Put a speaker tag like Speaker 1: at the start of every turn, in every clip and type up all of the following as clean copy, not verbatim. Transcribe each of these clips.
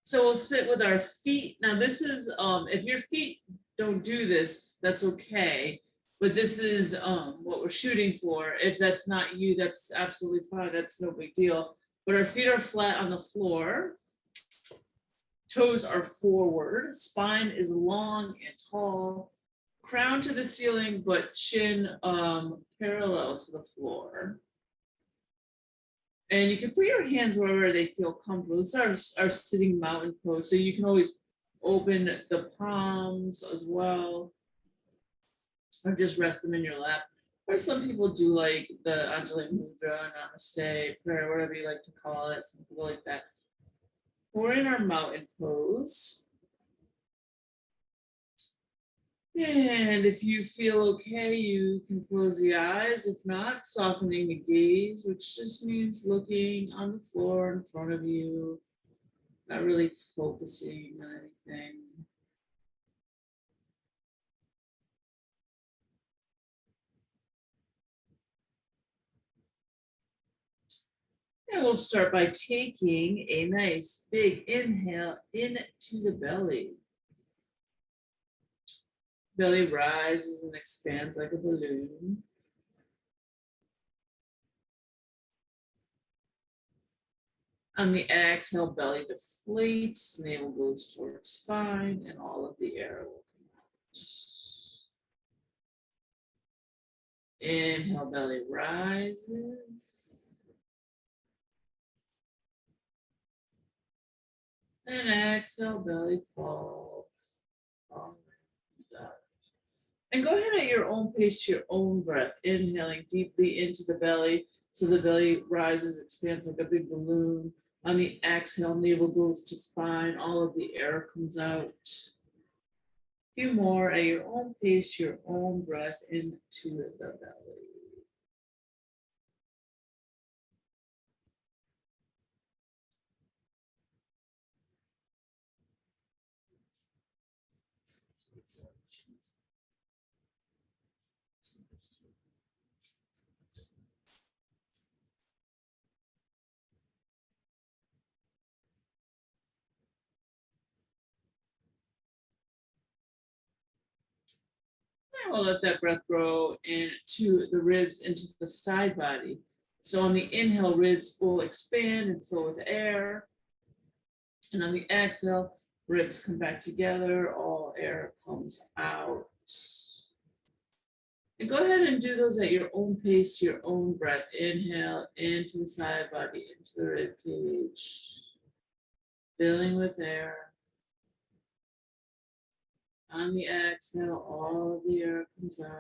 Speaker 1: So we'll sit with our feet. Now this is, if your feet don't do this, that's okay. But this is what we're shooting for. If that's not you, that's absolutely fine. That's no big deal. But our feet are flat on the floor. Toes are forward. Spine is long and tall. Crown to the ceiling, but chin parallel to the floor. And you can put your hands wherever they feel comfortable. This is our sitting mountain pose. So you can always open the palms as well, or just rest them in your lap. Or some people do like the Undulate Mudra, Namaste, prayer, whatever you like to call it. Some people like that. We're in our mountain pose. And if you feel okay, you can close the eyes. If not, softening the gaze, which just means looking on the floor in front of you, not really focusing on anything. And we'll start by taking a nice big inhale into the belly. Belly rises and expands like a balloon. On the exhale, belly deflates, navel goes towards spine, and all of the air will come out. Inhale, belly rises. And exhale, belly falls. And go ahead at your own pace, your own breath, inhaling deeply into the belly. So the belly rises, expands like a big balloon. On the exhale, navel goes to spine. All of the air comes out. A few more at your own pace, your own breath into the belly. And we'll let that breath grow into the ribs, into the side body. So on the inhale, ribs will expand and fill with air. And on the exhale, ribs come back together, all air comes out. And go ahead and do those at your own pace, your own breath. Inhale into the side body, into the rib cage, filling with air. On the exhale, all of the air comes out.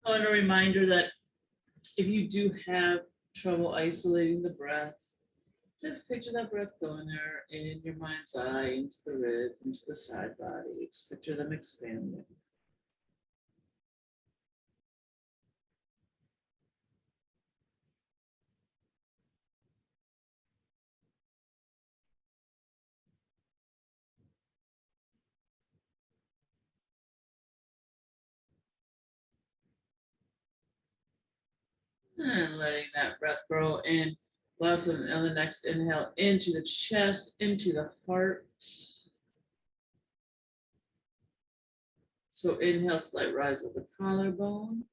Speaker 1: Oh, and a reminder that if you do have trouble isolating the breath, just picture that breath going there in your mind's eye, into the rib, into the side body. Just picture them expanding. And letting that breath grow in. Blossom on the next inhale into the chest, into the heart. So inhale, slight rise of the collarbone.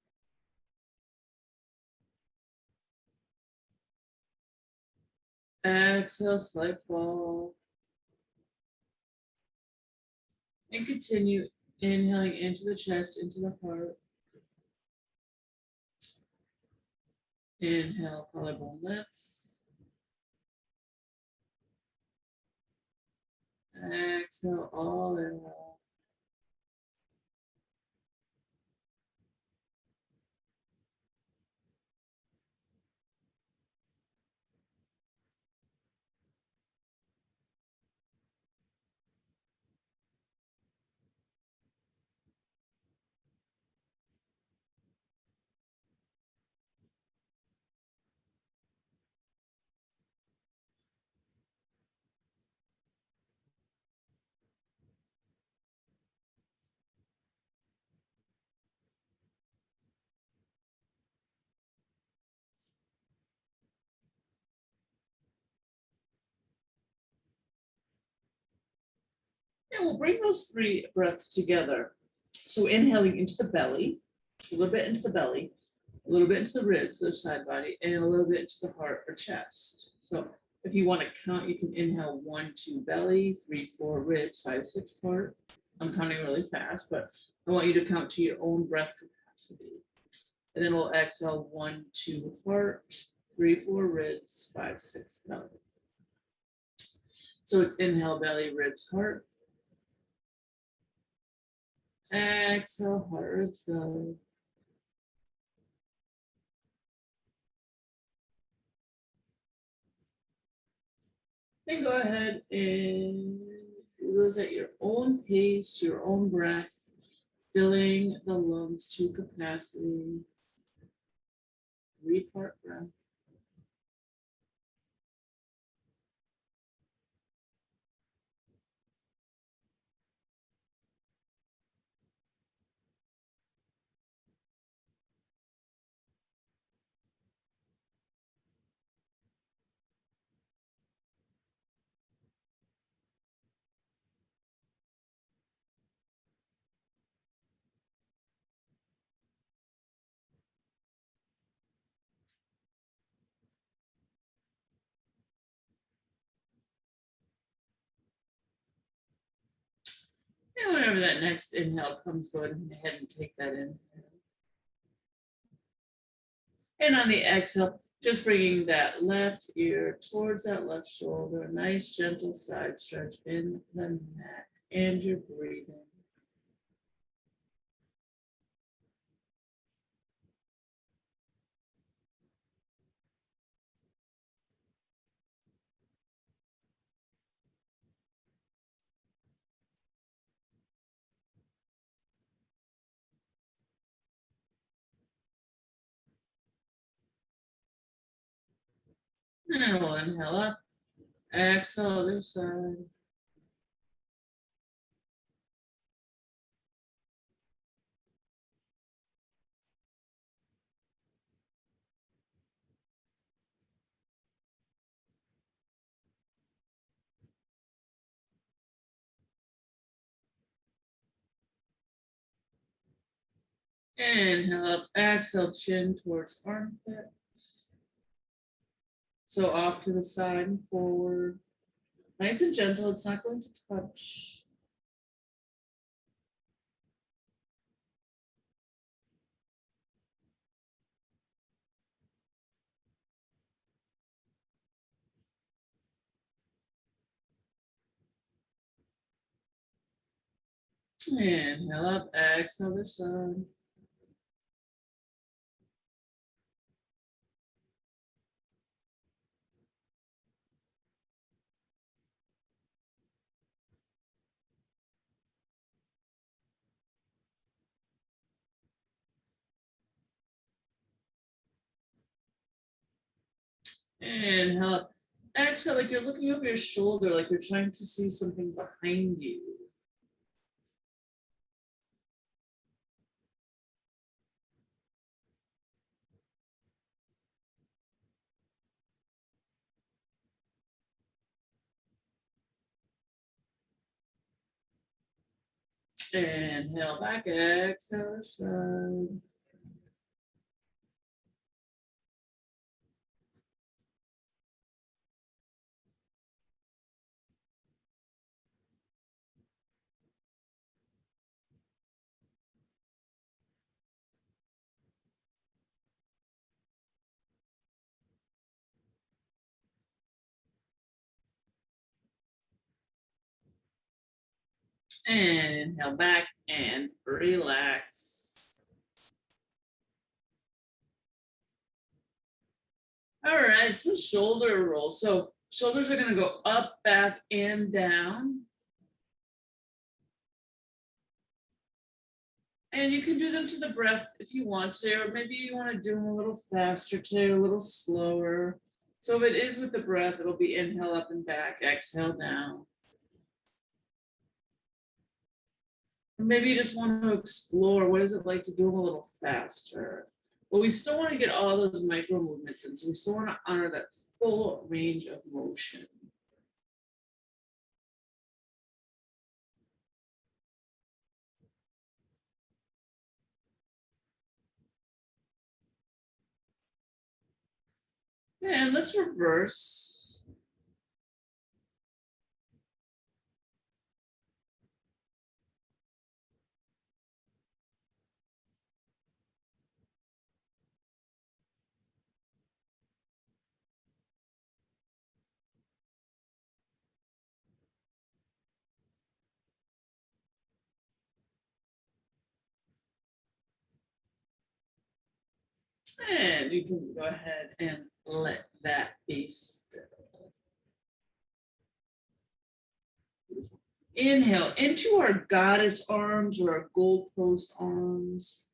Speaker 1: Exhale, slight fall. And continue inhaling into the chest, into the heart. Inhale, collarbone lifts. Exhale, all in. And we'll bring those 3 breaths together. So inhaling into the belly, a little bit into the belly, a little bit into the ribs or side body, and a little bit into the heart or chest. So if you want to count, you can inhale 1, 2 belly, 3, 4 ribs, 5, 6 heart. I'm counting really fast, but I want you to count to your own breath capacity. And then we'll exhale 1, 2 heart, 3, 4 ribs, 5, 6 belly. So it's inhale belly, ribs, heart. Exhale heart, ribs, belly. And go ahead and do those at your own pace, your own breath, filling the lungs to capacity. 3-part breath. And whenever that next inhale comes, go ahead and take that in. And on the exhale, just bringing that left ear towards that left shoulder, nice gentle side stretch in the neck, and you're breathing. And we'll inhale up, exhale other side. Inhale up, exhale, chin towards armpit. So off to the side and forward. Nice and gentle, it's not going to touch. Inhale up, exhale other side. Inhale up, exhale like you're looking over your shoulder, like you're trying to see something behind you. Inhale back, exhale other side. And inhale back and relax. All right, so shoulder roll. So shoulders are going to go up, back, and down. And you can do them to the breath if you want to, or maybe you want to do them a little faster too, a little slower. So if it is with the breath, it'll be inhale up and back, exhale down. Or maybe you just want to explore what is it like to do them a little faster. But we still want to get all those micro movements in, so we still want to honor that full range of motion. And let's reverse. And you can go ahead and let that be still. Inhale into our goddess arms or our goalpost arms.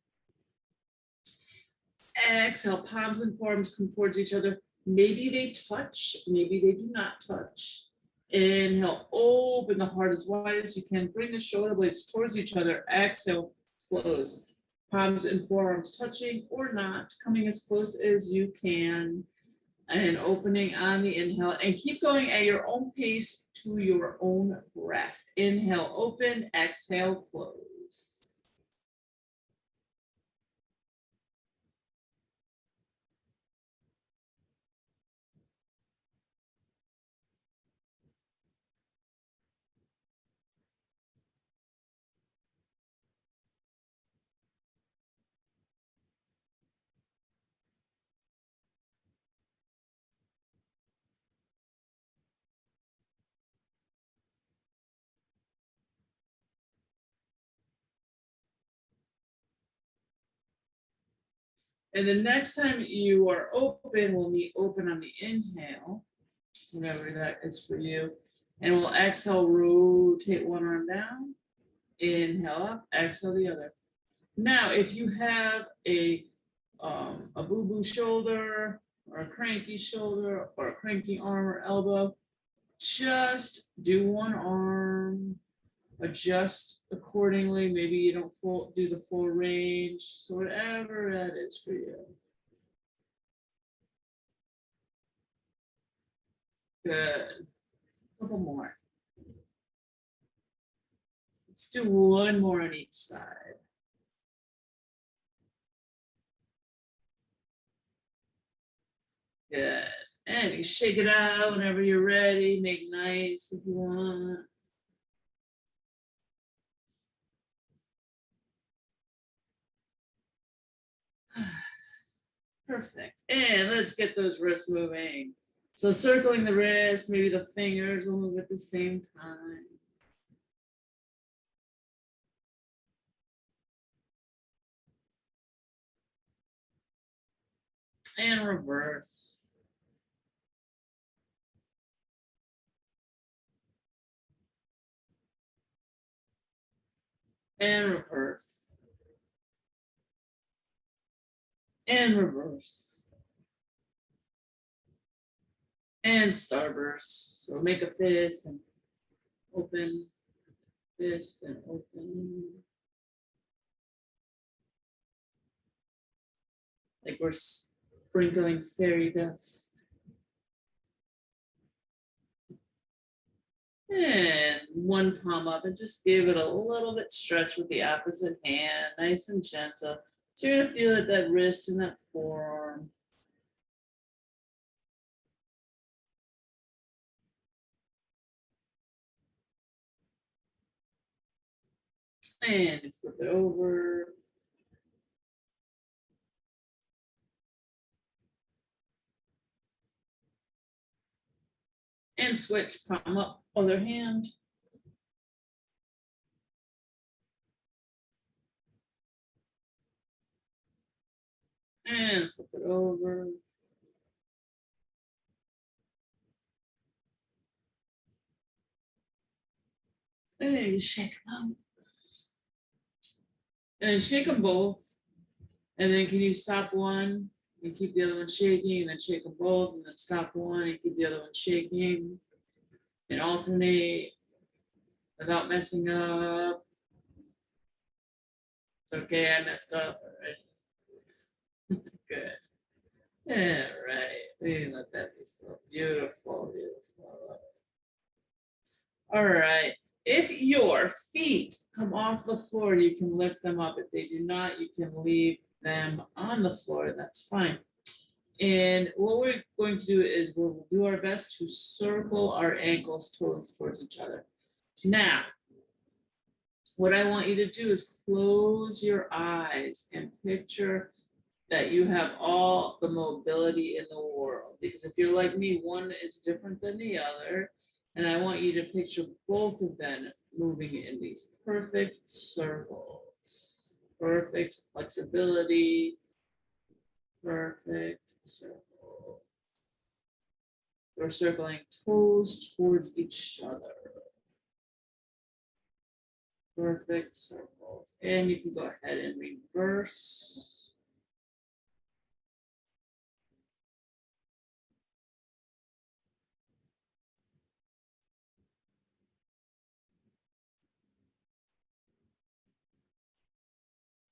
Speaker 1: Exhale, palms and forearms come towards each other. Maybe they touch, maybe they do not touch. Inhale, open the heart as wide as you can. Bring the shoulder blades towards each other. Exhale, close. Palms and forearms touching or not, coming as close as you can. And opening on the inhale. And keep going at your own pace to your own breath. Inhale, open. Exhale, close. And the next time you are open, we'll be open on the inhale, whatever that is for you. And we'll exhale, rotate one arm down, inhale up, exhale the other. Now, if you have a boo-boo shoulder or a cranky shoulder or a cranky arm or elbow, just do one arm, adjust accordingly. Maybe you don't do the full range, so whatever that is for you. Good. A couple more. Let's do one more on each side. Good. And you shake it out whenever you're ready. Make nice if you want. Perfect. And let's get those wrists moving. So circling the wrist, maybe the fingers will move at the same time. And reverse. And reverse. And reverse. And starburst. So make a fist and open, fist and open. Like we're sprinkling fairy dust. And one palm up and just give it a little bit stretch with the opposite hand, nice and gentle. So you're gonna feel it, that wrist and that forearm. And flip it over. And switch, palm up, other hand. And flip it over. And shake them out. And then shake them both. And then can you stop one and keep the other one shaking, and then shake them both, and then stop one and keep the other one shaking, and alternate without messing up. It's okay, I messed up. All right. Good. Yeah, right. Let that be so beautiful, beautiful. All right. If your feet come off the floor, you can lift them up. If they do not, you can leave them on the floor. That's fine. And what we're going to do is we'll do our best to circle our ankles towards each other. Now, what I want you to do is close your eyes and picture that you have all the mobility in the world. Because if you're like me, one is different than the other. And I want you to picture both of them moving in these perfect circles. Perfect flexibility. Perfect circle. We're circling toes towards each other. Perfect circles. And you can go ahead and reverse.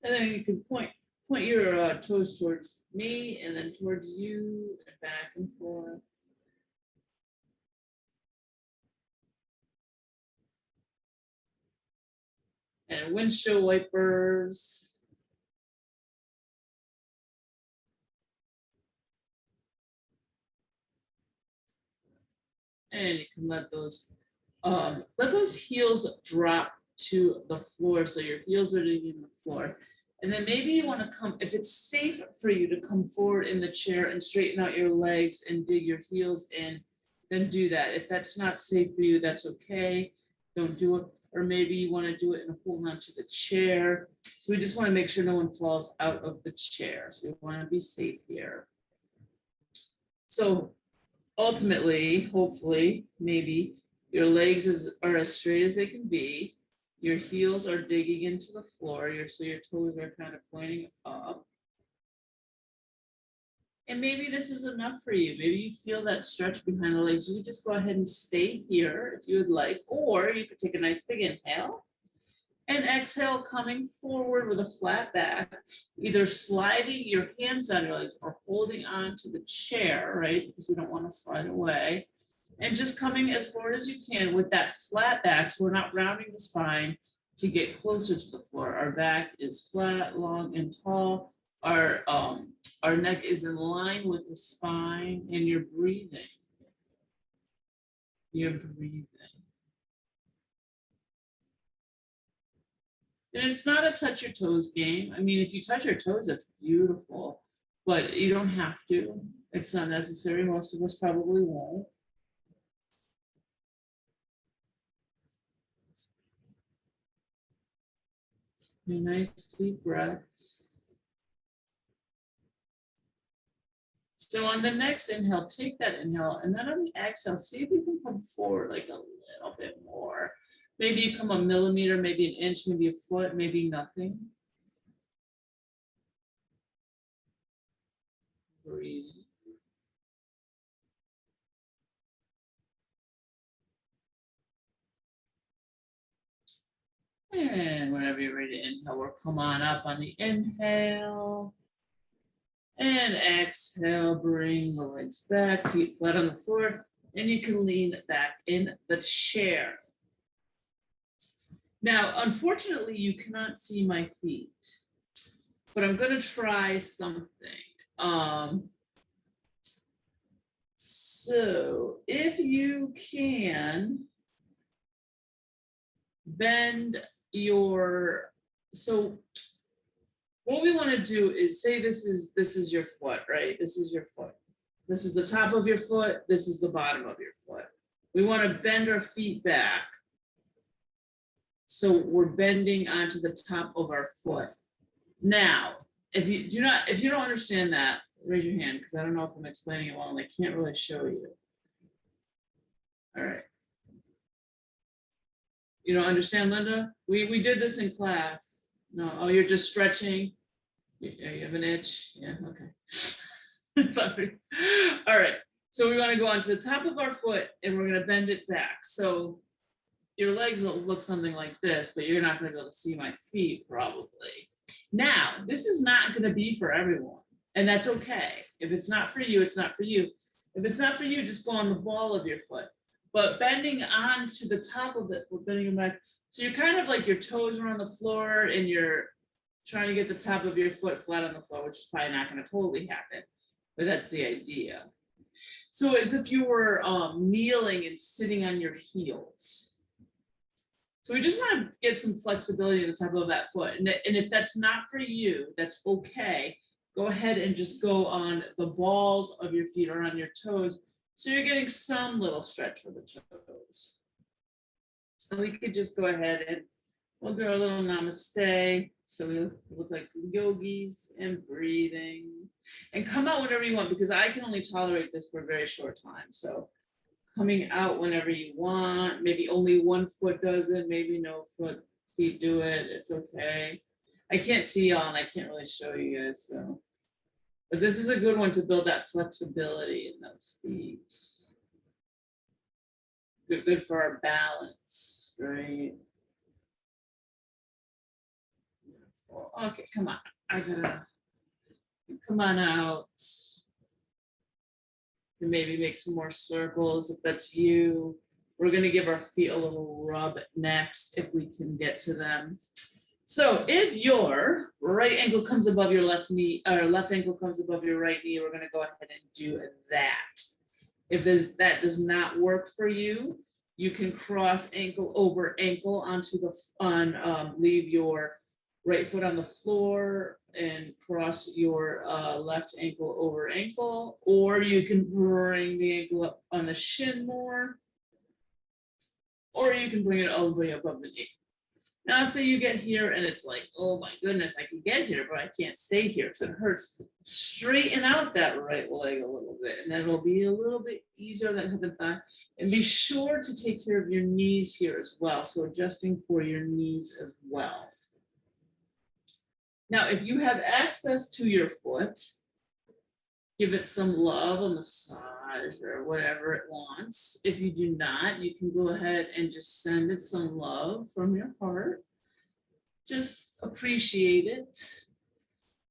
Speaker 1: And then you can point your toes towards me and then towards you and back and forth. And windshield wipers. And you can let those heels drop to the floor. So your heels are digging the floor. And then maybe you want to come, if it's safe for you to come forward in the chair and straighten out your legs and dig your heels in, then do that. If that's not safe for you, that's okay. Don't do it. Or maybe you want to do it and hold on to the chair. So we just want to make sure no one falls out of the chair. So we want to be safe here. So ultimately, hopefully, maybe your legs are as straight as they can be. Your heels are digging into the floor. So your toes are kind of pointing up. And maybe this is enough for you. Maybe you feel that stretch behind the legs. You can just go ahead and stay here if you would like, or you could take a nice big inhale and exhale, coming forward with a flat back, either sliding your hands down your legs or holding on to the chair, right? Because we don't want to slide away. And just coming as forward as you can with that flat back, so we're not rounding the spine to get closer to the floor. Our back is flat, long, and tall. Our neck is in line with the spine, and you're breathing. You're breathing. And it's not a touch your toes game. I mean, if you touch your toes, that's beautiful, but you don't have to. It's not necessary. Most of us probably won't. Nice deep breaths. So on the next inhale, take that inhale, and then on the exhale, see if you can come forward like a little bit more. Maybe you come a millimeter, maybe an inch, maybe a foot, maybe nothing. Breathe. And whenever you're ready to inhale, we'll come on up on the inhale. And exhale, bring the legs back, feet flat on the floor, and you can lean back in the chair. Now, unfortunately, you cannot see my feet, but I'm going to try something. So if you can bend so what we want to do is say this is your foot, right? This is your foot. This is the top of your foot. This is the bottom of your foot. We want to bend our feet back. So we're bending onto the top of our foot. Now, if you don't understand that, raise your hand, because I don't know if I'm explaining it well and I can't really show you. All right. You don't understand, Linda? We did this in class. No, oh, you're just stretching. You have an itch. Yeah, okay. Sorry. All right. So we want to go onto the top of our foot and we're going to bend it back. So your legs will look something like this, but you're not going to be able to see my feet probably. Now, this is not going to be for everyone, and that's okay. If it's not for you, it's not for you. If it's not for you, just go on the ball of your foot. But bending onto the top of it, we're bending them back. So you're kind of like your toes are on the floor and you're trying to get the top of your foot flat on the floor, which is probably not going to totally happen. but that's the idea. So as if you were kneeling and sitting on your heels. So we just want to get some flexibility at the top of that foot. And if that's not for you, that's okay. Go ahead and just go on the balls of your feet or on your toes. So you're getting some little stretch for the toes. And we could just go ahead and we'll do our little namaste. So we look like yogis and breathing. And come out whenever you want, because I can only tolerate this for a very short time. So coming out whenever you want. Maybe only one foot does it. Maybe no feet do it. It's okay. I can't see y'all and I can't really show you guys. So, but this is a good one to build that flexibility in those feet. Good for our balance, right? Okay, come on. I gotta come on out. And maybe make some more circles if that's you. We're gonna give our feet a little rub next if we can get to them. So if your right ankle comes above your left knee, or left ankle comes above your right knee, we're gonna go ahead and do that. If that does not work for you, you can cross ankle over ankle onto leave your right foot on the floor and cross your left ankle over ankle, or you can bring the ankle up on the shin more, or you can bring it all the way above the knee. Now, say you get here and it's like, oh my goodness, I can get here, but I can't stay here because it hurts. Straighten out that right leg a little bit, and then it'll be a little bit easier than hip and thigh. And be sure to take care of your knees here as well. So adjusting for your knees as well. Now, if you have access to your foot, give it some love, a massage or whatever it wants. If you do not, you can go ahead and just send it some love from your heart. Just appreciate it.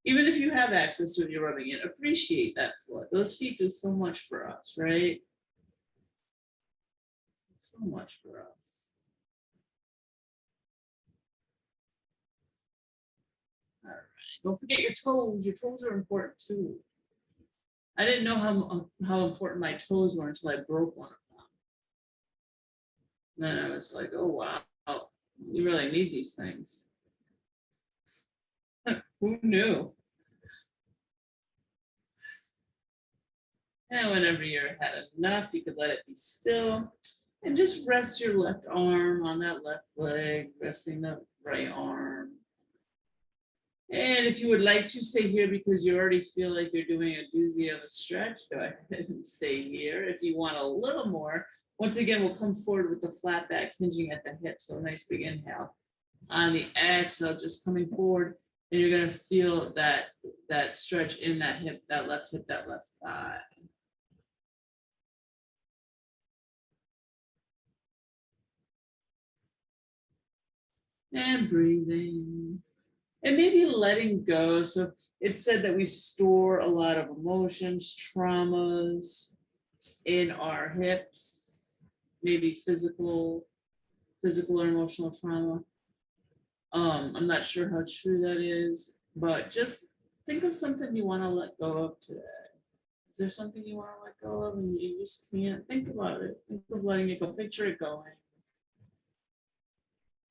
Speaker 1: Even if you have access to it, you're rubbing it, appreciate that foot. Those feet do so much for us, right? So much for us. All right. Don't forget your toes. Your toes are important too. I didn't know how important my toes were until I broke one of them. Then I was like, oh wow, you really need these things. Who knew? And whenever you're had enough, you could let it be still. And just rest your left arm on that left leg, resting the right arm. And if you would like to stay here because you already feel like you're doing a doozy of a stretch, go ahead and stay here. If you want a little more, once again, we'll come forward with the flat back hinging at the hip. So a nice big inhale. On the exhale, just coming forward, and you're going to feel that stretch in that hip, that left thigh. And breathing. And maybe letting go. So it's said that we store a lot of emotions, traumas in our hips, maybe physical or emotional trauma. I'm not sure how true that is, but just think of something you want to let go of today. Is there something you want to let go of and you just can't? Think about it. Think of letting it go. Picture it going.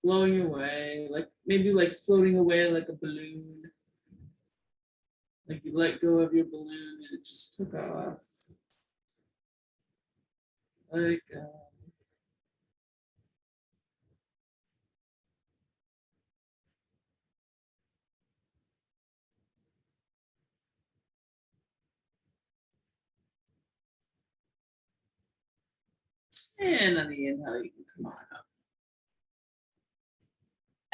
Speaker 1: Blowing away, like maybe like floating away like a balloon. Like you let go of your balloon and it just took off. Like and on the inhale, you can come on up.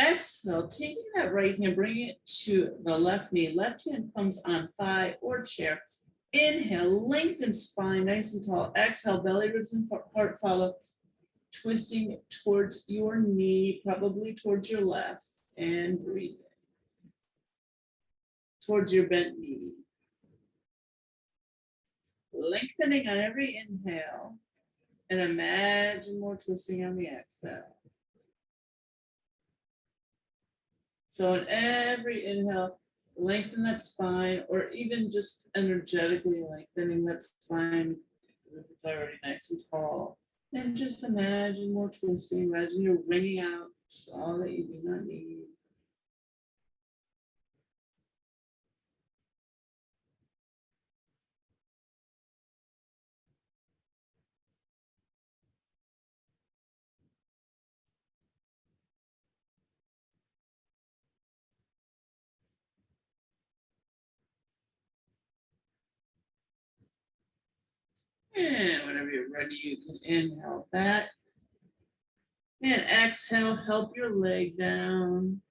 Speaker 1: Exhale, taking that right hand, bring it to the left knee. Left hand comes on thigh or chair. Inhale, lengthen spine, nice and tall. Exhale, belly, ribs, and heart follow. Twisting towards your knee, probably towards your left, and breathing. Towards your bent knee. Lengthening on every inhale. And imagine more twisting on the exhale. So in every inhale, lengthen that spine, or even just energetically lengthening that spine if it's already nice and tall. And just imagine more twisting. Imagine you're wringing out all that you do not need. And whenever you're ready, you can inhale that. And exhale, help your leg down.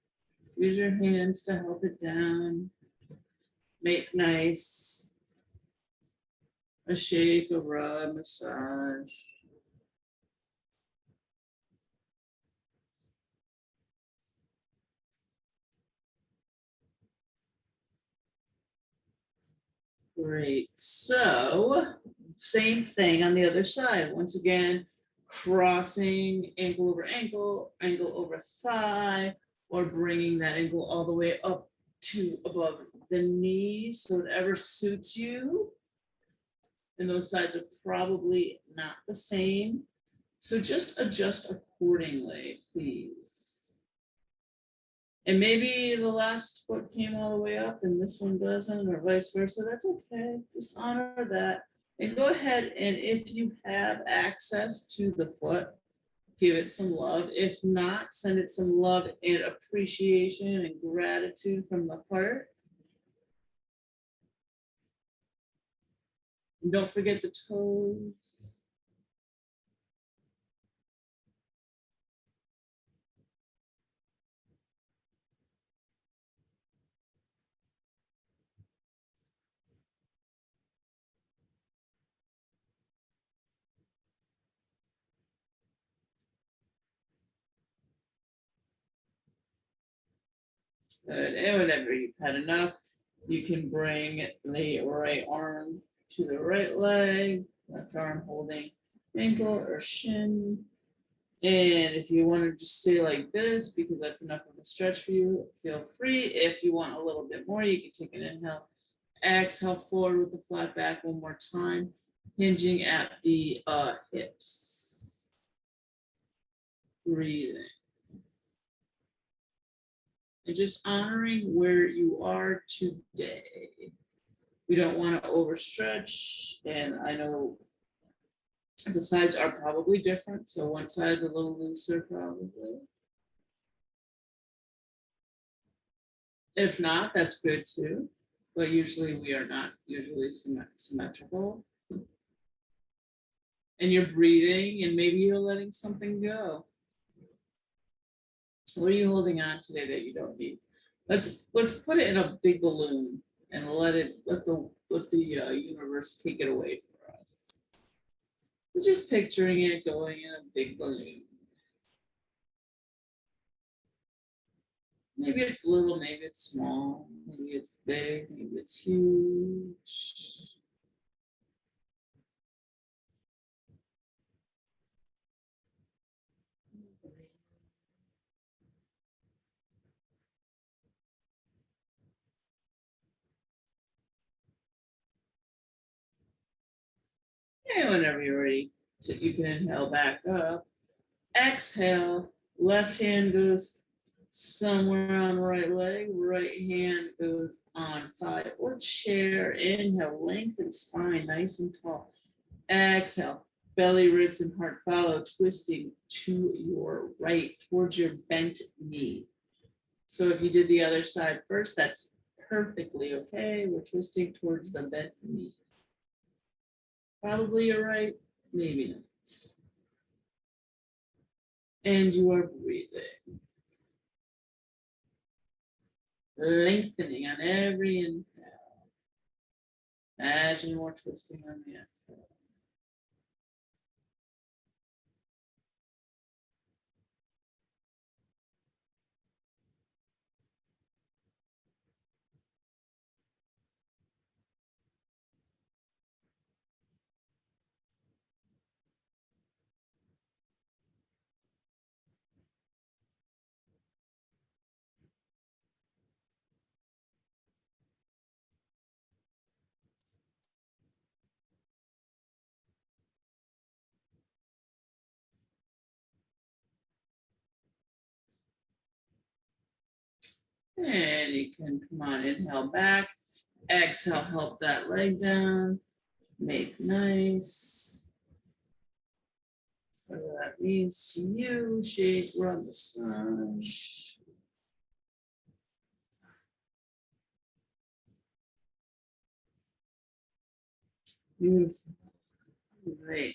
Speaker 1: Use your hands to help it down. Make nice. A shake, a rub, massage. Great. So, same thing on the other side. Once again, crossing ankle over ankle, ankle over thigh, or bringing that ankle all the way up to above the knee. So, whatever suits you. And those sides are probably not the same. So, just adjust accordingly, please. And maybe the last foot came all the way up and this one doesn't, or vice versa. That's okay. Just honor that. And go ahead, and if you have access to the foot, give it some love. If not, send it some love and appreciation and gratitude from the heart. And don't forget the toes. Good. And whenever you've had enough, you can bring the right arm to the right leg, left arm holding ankle or shin. And if you want to just stay like this, because that's enough of a stretch for you, feel free. If you want a little bit more, you can take an inhale, exhale forward with the flat back one more time, hinging at the hips. Breathing. And just honoring where you are today. We don't want to overstretch. And I know the sides are probably different. So one side's a little looser probably. If not, that's good too. But usually we are not usually symmetrical. And you're breathing and maybe you're letting something go. What are you holding on today that you don't need? Let's put it in a big balloon and let the universe take it away for us. So just picturing it going in a big balloon. Maybe it's little, maybe it's small, maybe it's big, maybe it's huge. And whenever you're ready, you can inhale back up. Exhale, left hand goes somewhere on the right leg, right hand goes on thigh or chair. Inhale, lengthen spine, nice and tall. Exhale, belly, ribs, and heart follow, twisting to your right, towards your bent knee. So if you did the other side first, that's perfectly okay. We're twisting towards the bent knee. Probably you're right, maybe not. And you are breathing. Lengthening on every inhale. Imagine more twisting on the exhale. And you can come on, inhale back, exhale, help that leg down, make nice. Whatever that means to you, shake, rub, massage. Beautiful. All right.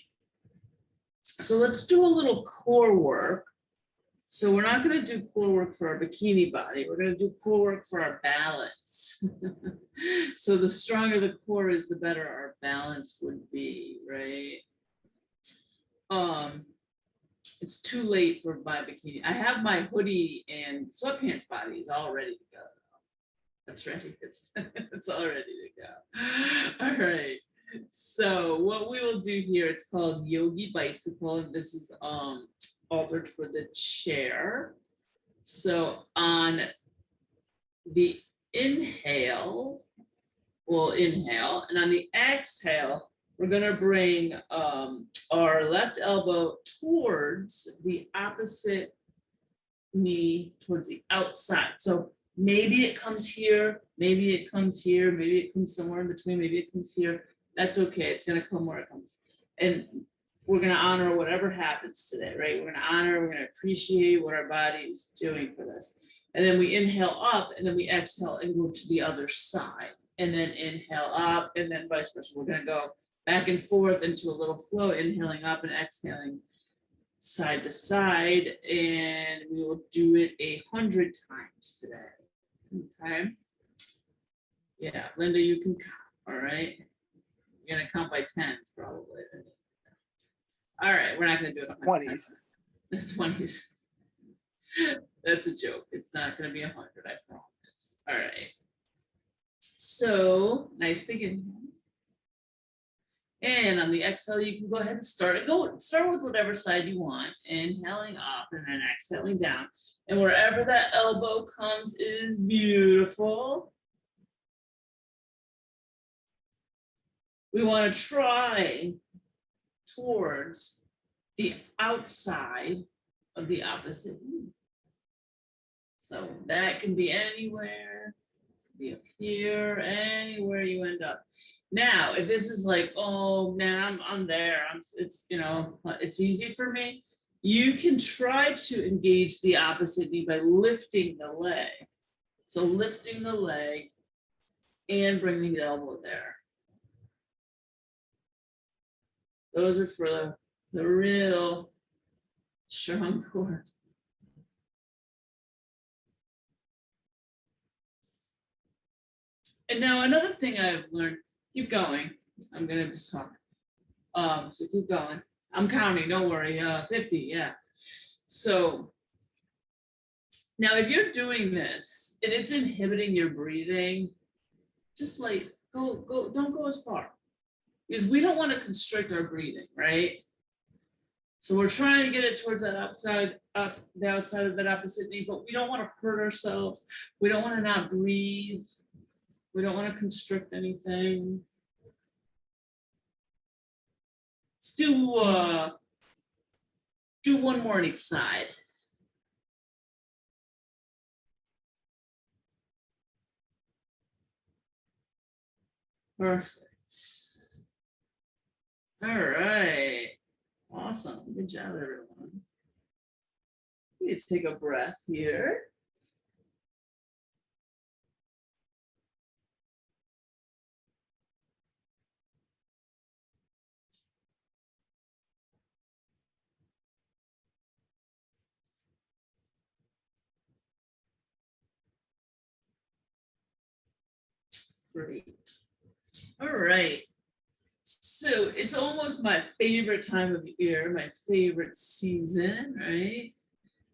Speaker 1: So let's do a little core work. So we're not going to do core work for our bikini body. We're going to do core work for our balance. So the stronger the core is, the better our balance would be, right? It's too late for my bikini. I have my hoodie and sweatpants bodies all ready to go. That's ready. It's all ready to go. All right. So what we will do here, it's called Yogi Bicycle, and this is altered for the chair. So on the inhale, we'll inhale, and on the exhale, we're going to bring our left elbow towards the opposite knee, towards the outside. So maybe it comes here, maybe it comes here, maybe it comes somewhere in between, maybe it comes here. That's okay. It's going to come where it comes. And we're going to honor whatever happens today, right? We're going to honor, we're going to appreciate what our body is doing for this. And then we inhale up, and then we exhale and go to the other side. And then inhale up, and then vice versa. We're going to go back and forth into a little flow, inhaling up and exhaling side to side. And we will do it 100 times today. Okay. Yeah, Linda, you can count. All right. You're going to count by tens probably. All right, we're not going to do it 100 20s. 20s. That's a joke. It's not going to be 100, I promise. All right. So nice big inhale. And on the exhale, you can go ahead and start with whatever side you want. Inhaling up and then exhaling down. And wherever that elbow comes is beautiful. We want to try towards the outside of the opposite knee. So that can be anywhere, be up here, anywhere you end up. Now, if this is like, oh man, I'm there, it's, you know, it's easy for me, you can try to engage the opposite knee by lifting the leg. So lifting the leg and bringing the elbow there. Those are for the real strong core. And now another thing I've learned, keep going. I'm gonna just talk. So keep going. I'm counting, don't worry. 50, yeah. So now if you're doing this and it's inhibiting your breathing, just like don't go as far. Because we don't want to constrict our breathing, right? So we're trying to get it towards that the outside of that opposite knee, but we don't want to hurt ourselves. We don't want to not breathe. We don't want to constrict anything. Let's do one more on each side. Perfect. All right. Awesome. Good job, everyone. We need to take a breath here. Great. All right. So it's almost my favorite time of year, my favorite season, right?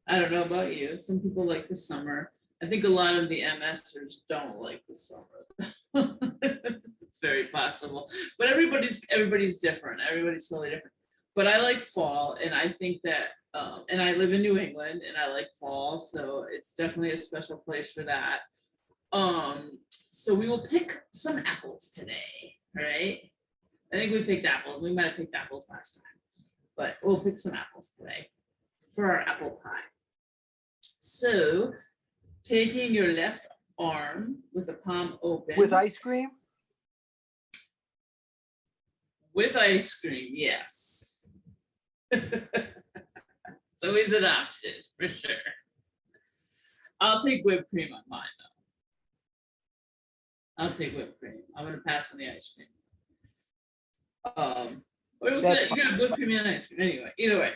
Speaker 1: I don't know about you. Some people like the summer. I think a lot of the MSers don't like the summer. It's very possible. But everybody's different. Everybody's totally different. But I like fall, and I think that, and I live in New England, and I like fall, so it's definitely a special place for that. So we will pick some apples today, right? I think we picked apples. We might have picked apples last time, but we'll pick some apples today for our apple pie. So taking your left arm with the palm open.
Speaker 2: With ice cream?
Speaker 1: With ice cream, yes. It's always an option, for sure. I'll take whipped cream on mine, though. I'll take whipped cream. I'm going to pass on the ice cream. Or you could have whipped cream and ice cream. Anyway, either way.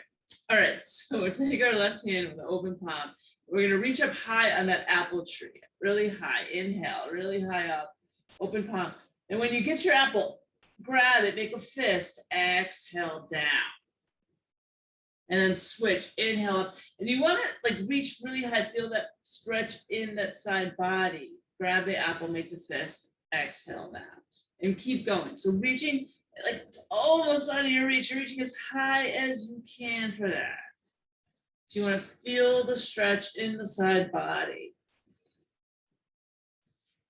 Speaker 1: All right, so we'll take our left hand with an open palm. We're going to reach up high on that apple tree, really high. Inhale, really high up, open palm. And when you get your apple, grab it, make a fist, exhale down. And then switch, inhale up. And you want to like reach really high, feel that stretch in that side body. Grab the apple, make the fist, exhale down. And keep going. So reaching, like it's almost out of your reach. You're reaching as high as you can for that. So you want to feel the stretch in the side body.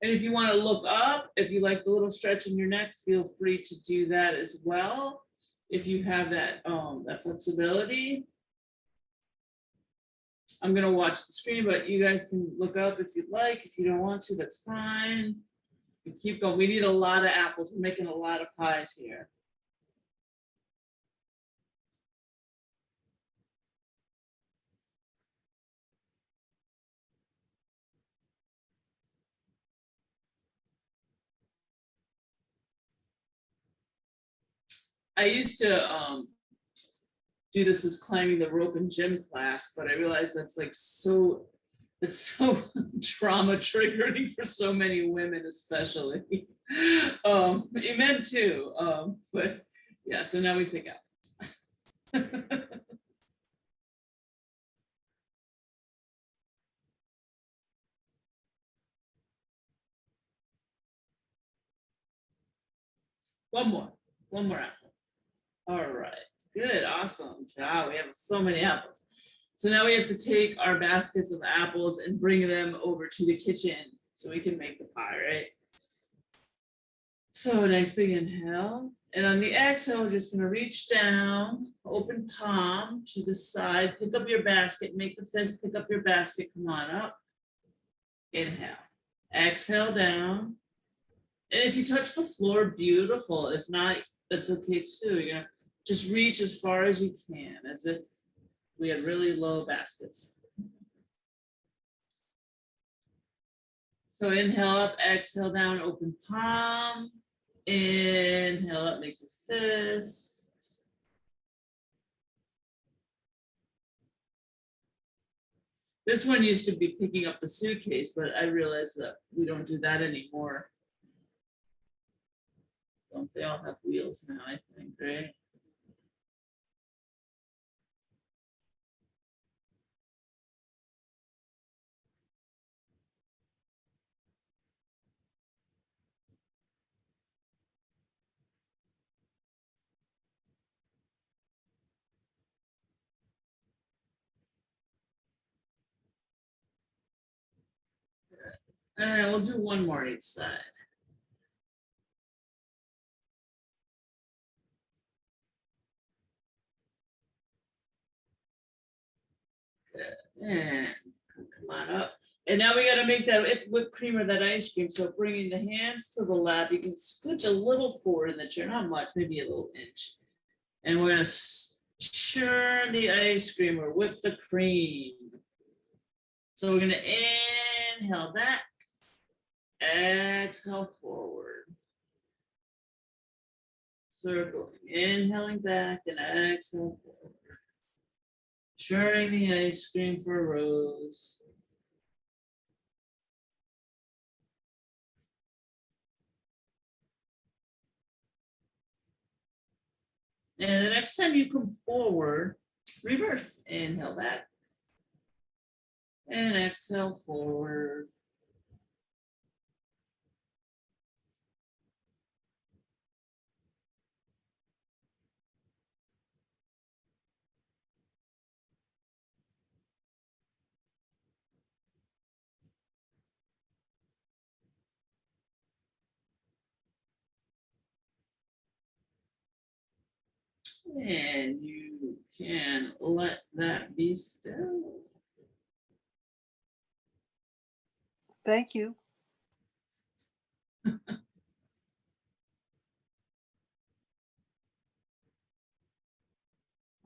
Speaker 1: And if you want to look up, if you like the little stretch in your neck, feel free to do that as well. If you have that, that flexibility. I'm going to watch the screen, but you guys can look up if you'd like. If you don't want to, that's fine. We keep going. We need a lot of apples. We're making a lot of pies here. I used to do this as climbing the rope in gym class, but I realized that's like so, it's so trauma triggering for so many women, especially. Men too, but yeah, so now we pick up. One more apple. All right, good, awesome job. We have so many apples. So now we have to take our baskets of apples and bring them over to the kitchen so we can make the pie, right? So nice big inhale. And on the exhale, we're just gonna reach down, open palm to the side, pick up your basket, make the fist, pick up your basket, come on up. Inhale, exhale down. And if you touch the floor, beautiful. If not, that's okay too. You're gonna just reach as far as you can, as if we had really low baskets. So inhale up, exhale down, open palm. Inhale up, make the fist. This one used to be picking up the suitcase, but I realized that we don't do that anymore. Don't they all have wheels now, I think, right? All right, we'll do one more each side. Good. And come on up. And now we got to make that whipped cream or that ice cream. So bringing the hands to the lap, you can scooch a little forward in the chair, not much, maybe a little inch. And we're going to churn the ice cream or whip the cream. So we're going to inhale back, exhale forward. Circling, inhaling back and exhale forward. Churning the ice cream for Rose. And the next time you come forward, reverse. Inhale back. And exhale forward. And you can let that be still.
Speaker 2: Thank you.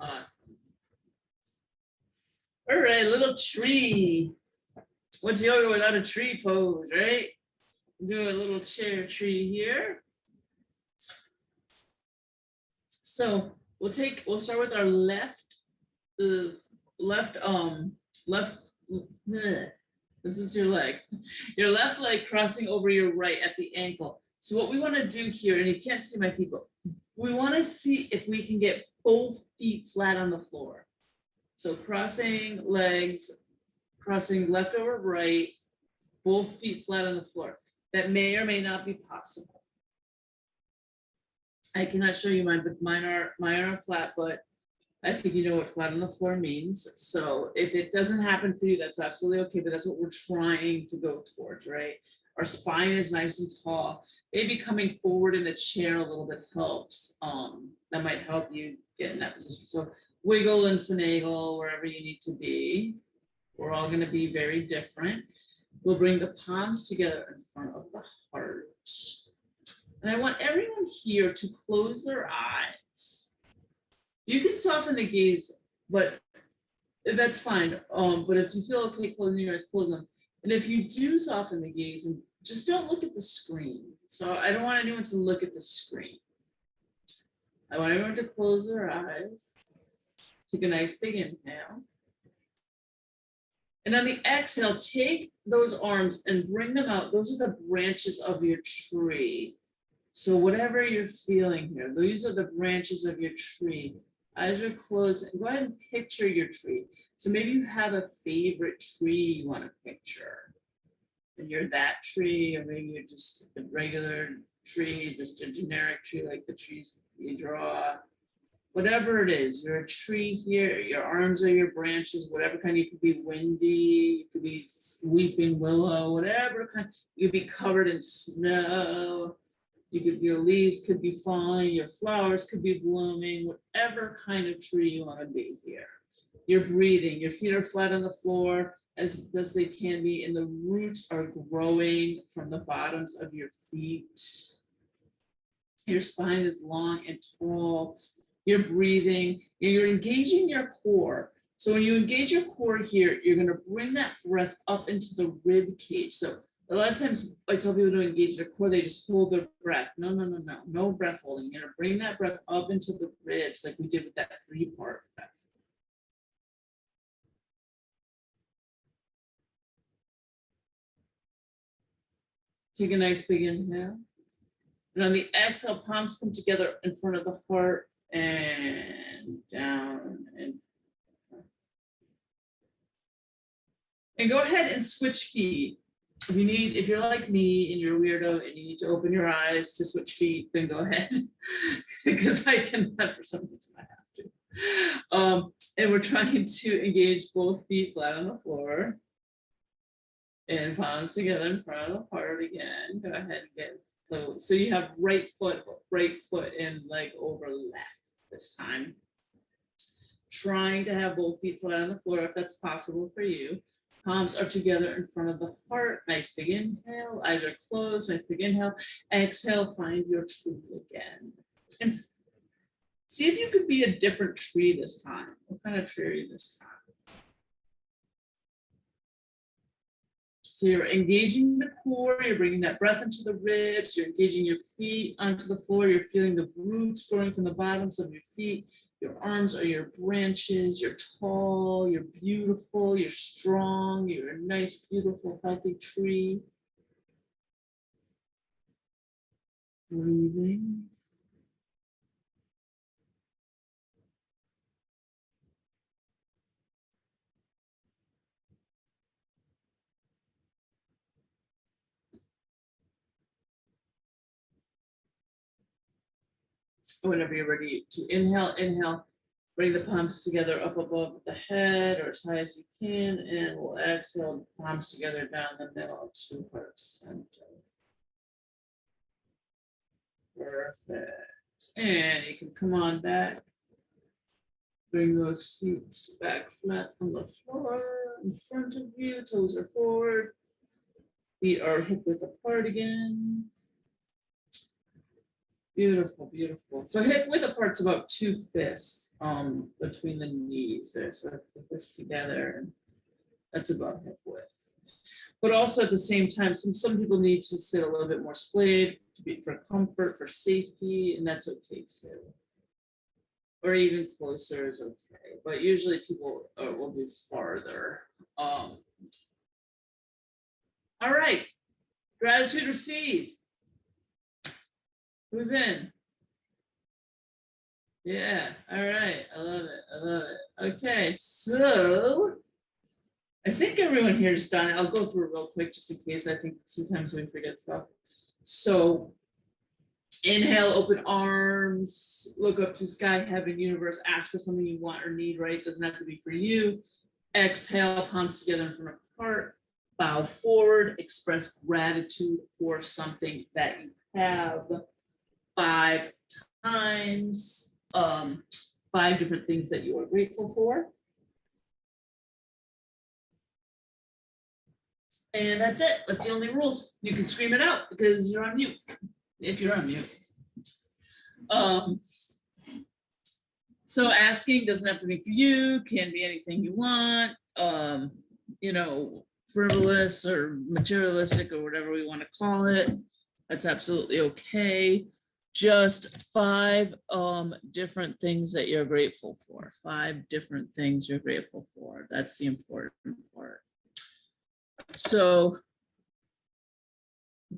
Speaker 1: Awesome. All right, little tree. What's yoga without a tree pose, right? Do a little chair tree here. So we'll start with our left, left, bleh. This is your leg. Your left leg crossing over your right at the ankle. So what we want to do here, and you can't see my feet, but we want to see if we can get both feet flat on the floor. So crossing legs, crossing left over right, both feet flat on the floor. That may or may not be possible. I cannot show you mine, but mine are flat, but I think you know what flat on the floor means. So if it doesn't happen for you, that's absolutely okay, but that's what we're trying to go towards, right? Our spine is nice and tall. Maybe coming forward in the chair a little bit helps. That might help you get in that position. So wiggle and finagle wherever you need to be. We're all going to be very different. We'll bring the palms together in front of the heart. And I want everyone here to close their eyes. You can soften the gaze, but that's fine. But if you feel okay closing your eyes, close them. And if you do soften the gaze, and just don't look at the screen. So I don't want anyone to look at the screen. I want everyone to close their eyes. Take a nice big inhale. And on the exhale, take those arms and bring them out. Those are the branches of your tree. So whatever you're feeling here, these are the branches of your tree. As you're closing, go ahead and picture your tree. So maybe you have a favorite tree you want to picture. And you're that tree, or maybe you're just a regular tree, just a generic tree like the trees you draw. Whatever it is, you're a tree here, your arms are your branches, whatever kind. You could be windy, you could be weeping willow, whatever kind. You could be covered in snow. You could, your leaves could be falling, your flowers could be blooming, whatever kind of tree you want to be here. You're breathing, your feet are flat on the floor as best they can be, and the roots are growing from the bottoms of your feet. Your spine is long and tall. You're breathing, you're engaging your core. So when you engage your core here, you're going to bring that breath up into the rib cage. So a lot of times I tell people to engage their core, they just hold their breath. No breath holding. You're going to bring that breath up into the ribs like we did with that 3-part breath. Take a nice big inhale. And on the exhale, palms come together in front of the heart and down and go ahead and switch feet. If you're like me and you're a weirdo and you need to open your eyes to switch feet, then go ahead. Because I cannot, for some reason I have to. And we're trying to engage both feet flat on the floor. And palms together in front of the heart again. Go ahead and get so you have right foot and leg over left this time. Trying to have both feet flat on the floor if that's possible for you. Palms are together in front of the heart. Nice big inhale. Eyes are closed. Nice big inhale. Exhale, find your tree again. And see if you could be a different tree this time. What kind of tree are you this time? So you're engaging the core, you're bringing that breath into the ribs, you're engaging your feet onto the floor, you're feeling the roots growing from the bottoms of your feet. Your arms are your branches, you're tall, you're beautiful, you're strong, you're a nice, beautiful, healthy tree. Breathing. Whenever you're ready to inhale, bring the palms together up above the head or as high as you can, and we'll exhale, palms together down the middle to heart center. Perfect. And you can come on back. Bring those feet back flat on the floor in front of you, toes are forward. Feet are hip width apart again. Beautiful, beautiful. So hip width apart's about 2 fists between the knees there. So put this together, and that's about hip width. But also at the same time, some people need to sit a little bit more splayed to be for comfort, for safety, and that's okay too. Or even closer is okay, but usually people will be farther. All right, gratitude received. Who's in? Yeah, all right, I love it, I love it. Okay, so I think everyone here is done. I'll go through it real quick just in case. I think sometimes we forget stuff. So inhale, open arms, look up to sky, heaven, universe, ask for something you want or need, right? It doesn't have to be for you. Exhale, palms together in front of heart, bow forward, express gratitude for something that you have 5 times, 5 different things that you are grateful for. And that's it. That's the only rules. You can scream it out because you're on mute, if you're on mute. So asking doesn't have to be for you, can be anything you want, you know, frivolous or materialistic or whatever we want to call it. That's absolutely okay. Just 5 different things that you're grateful for. 5 different things you're grateful for. That's the important part. So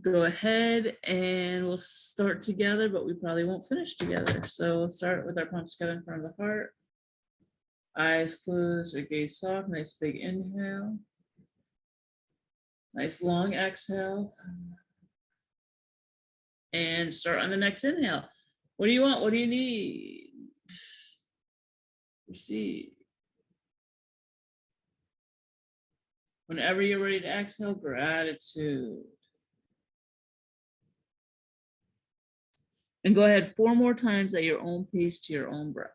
Speaker 1: go ahead and we'll start together, but we probably won't finish together. So we'll start with our palms together in front of the heart. Eyes closed or gaze soft. Nice big inhale. Nice long exhale. And start on the next inhale. What do you want? What do you need? Receive. Whenever you're ready to exhale, gratitude. And go ahead 4 more times at your own pace to your own breath.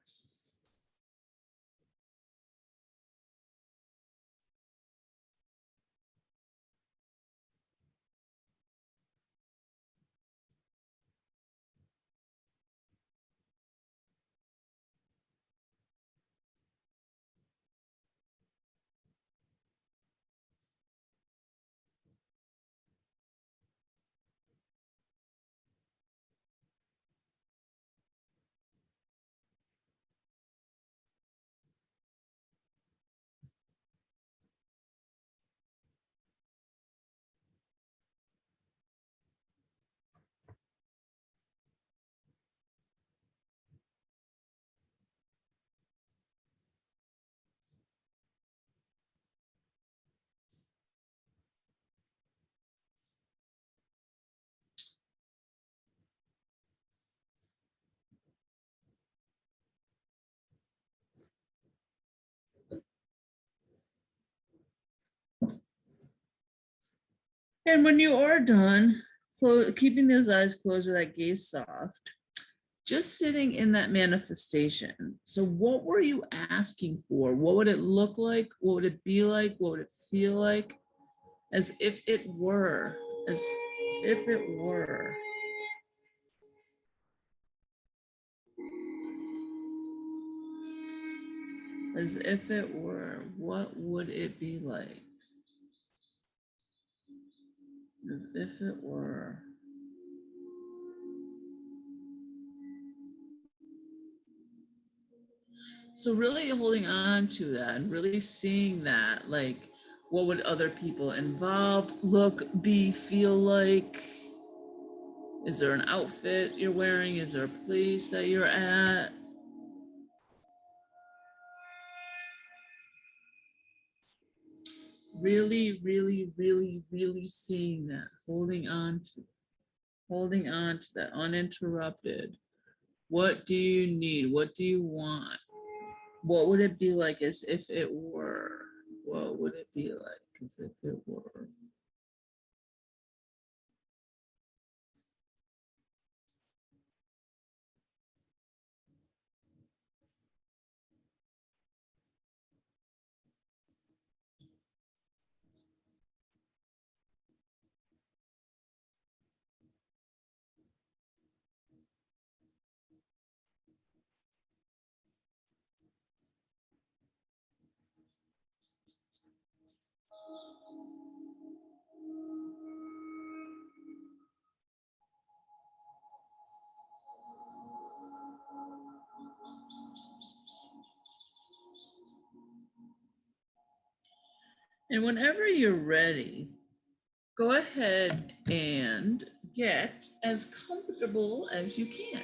Speaker 1: And when you are done, keeping those eyes closed or that gaze soft, just sitting in that manifestation. So what were you asking for? What would it look like? What would it be like? What would it feel like? As if it were, as if it were. As if it were, what would it be like? As if it were. So really holding on to that and really seeing that, like, what would other people involved look, be, feel like? Is there an outfit you're wearing? Is there a place that you're at? Really, really, really, really seeing that, holding on to that uninterrupted. What do you need? What do you want? What would it be like as if it were? What would it be like as if it were? And whenever you're ready, go ahead and get as comfortable as you can,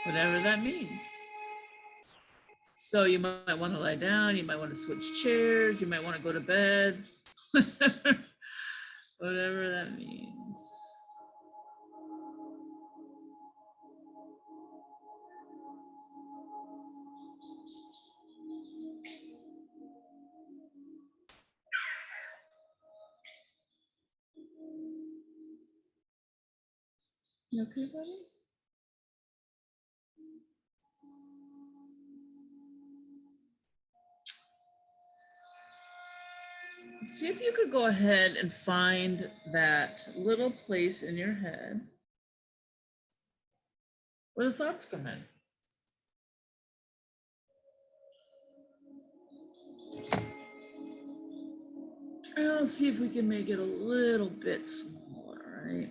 Speaker 1: whatever that means. So you might want to lie down, you might want to switch chairs, you might want to go to bed, whatever that means. You okay, buddy? See if you could go ahead and find that little place in your head where the thoughts come in. And I'll see if we can make it a little bit smaller, right?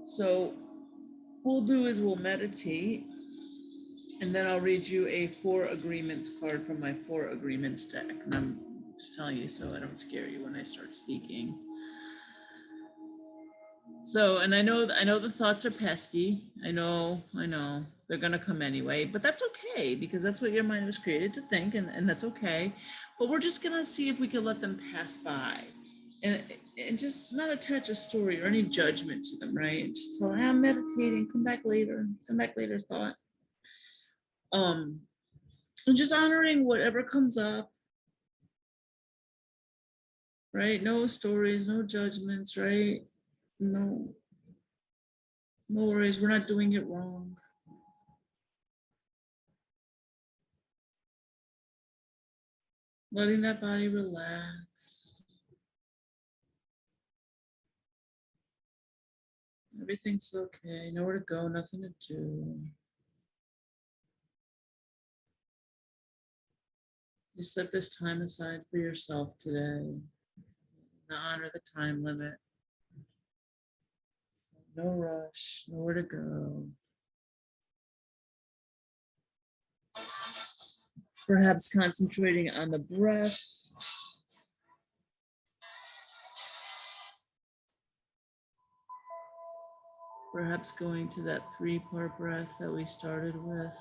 Speaker 1: So what we'll do is we'll meditate, and then I'll read you a 4 agreements card from my 4 agreements deck. And I'm just telling you so I don't scare you when I start speaking. So, and I know the thoughts are pesky. I know they're gonna come anyway, but that's okay because that's what your mind was created to think, and that's okay. But we're just gonna see if we can let them pass by, and just not attach a story or any judgment to them, right? Just tell, I'm meditating, come back later, thought. And just honoring whatever comes up, right? No stories, no judgments, right? No worries, we're not doing it wrong. Letting that body relax. Everything's okay, nowhere to go, nothing to do. You set this time aside for yourself today. Honor the time limit. No rush, nowhere to go. Perhaps concentrating on the breath. Perhaps going to that 3-part breath that we started with.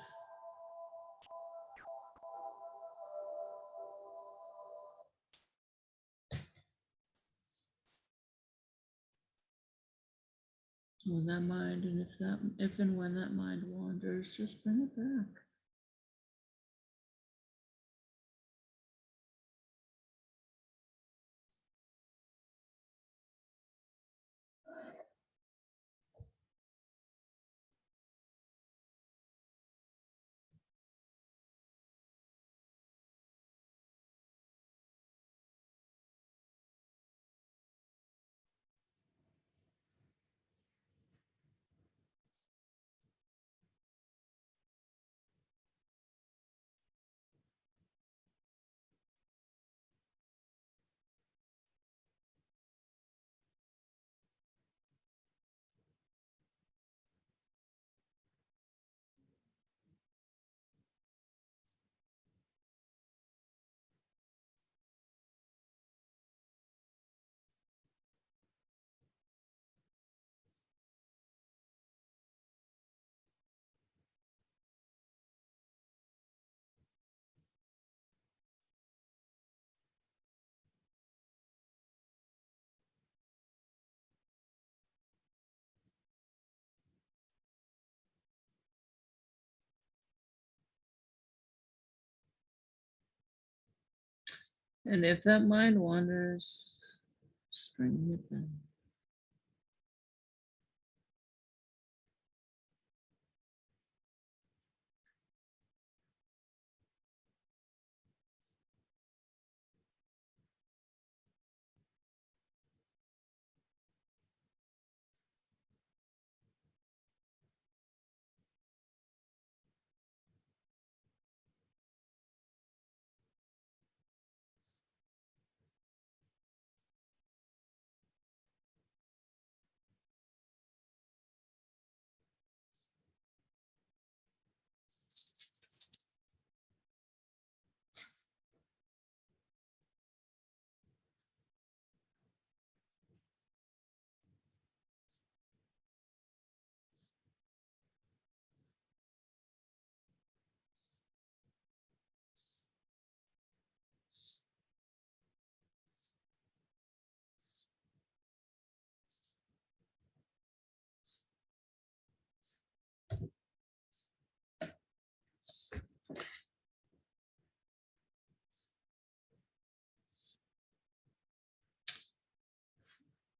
Speaker 1: When that mind, and if and when that mind wanders, just bring it back. And if that mind wanders, just bring it back.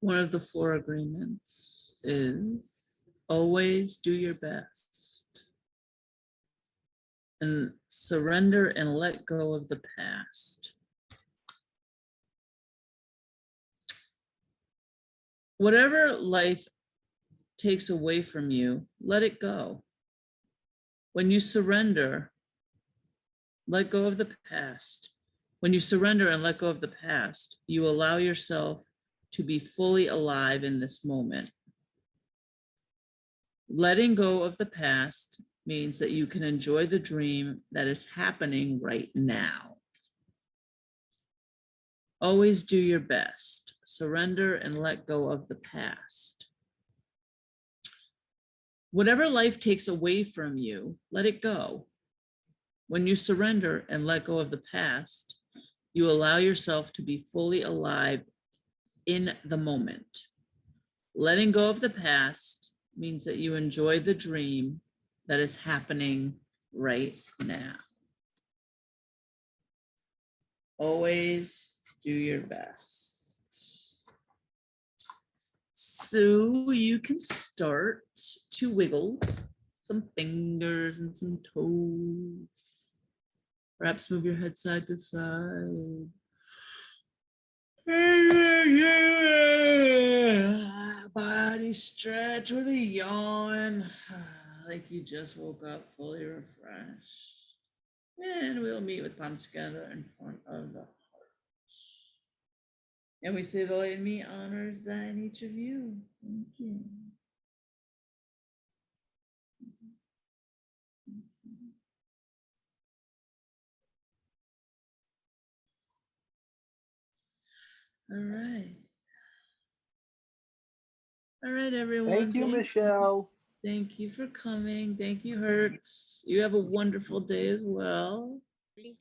Speaker 1: One of the 4 agreements is always do your best and surrender and let go of the past. Whatever life takes away from you, let it go. When you surrender, let go of the past. When you surrender and let go of the past, you allow yourself to be fully alive in this moment. Letting go of the past means that you can enjoy the dream that is happening right now. Always do your best. Surrender and let go of the past. Whatever life takes away from you, let it go. When you surrender and let go of the past, you allow yourself to be fully alive in the moment. Letting go of the past means that you enjoy the dream that is happening right now. Always do your best. So you can start to wiggle some fingers and some toes. Perhaps move your head side to side. Body stretch with a yawn, like you just woke up fully refreshed. And we'll meet with palms together in front of the heart. And we say the light in me honors that in each of you. Thank you. All right. All right, everyone.
Speaker 2: Thank you, Michele.
Speaker 1: Thank you for coming. Thank you, Hertz. You have a wonderful day as well.
Speaker 3: Thank